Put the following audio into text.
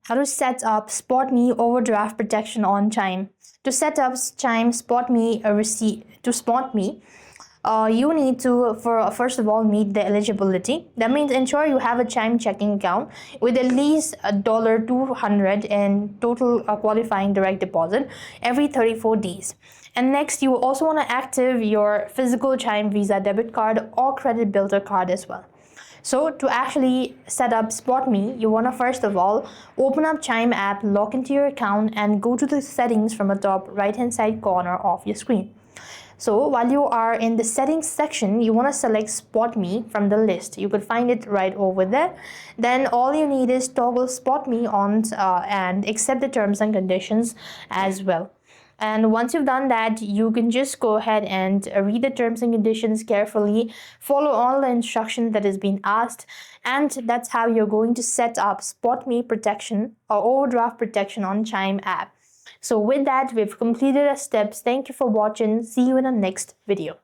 How to set up SpotMe overdraft protection on Chime. To set up Chime SpotMe you need to first of all meet the eligibility. That means ensure you have a Chime checking account with at least $200 in total qualifying direct deposit every 34 days. And next, you also want to active your physical Chime Visa Debit Card or credit builder card as well. So to actually set up SpotMe, you want to first of all open up Chime app, log into your account, and go to the settings from the top right hand side corner of your screen. So while you are in the settings section, you want to select SpotMe from the list. You could find it right over there. Then all you need is toggle SpotMe on and accept the terms and conditions as well. And once you've done that, you can just go ahead and read the terms and conditions carefully, follow all the instructions that has been asked, and that's how you're going to set up SpotMe protection or overdraft protection on Chime app. So with that, we've completed our steps. Thank you for watching. See you in the next video.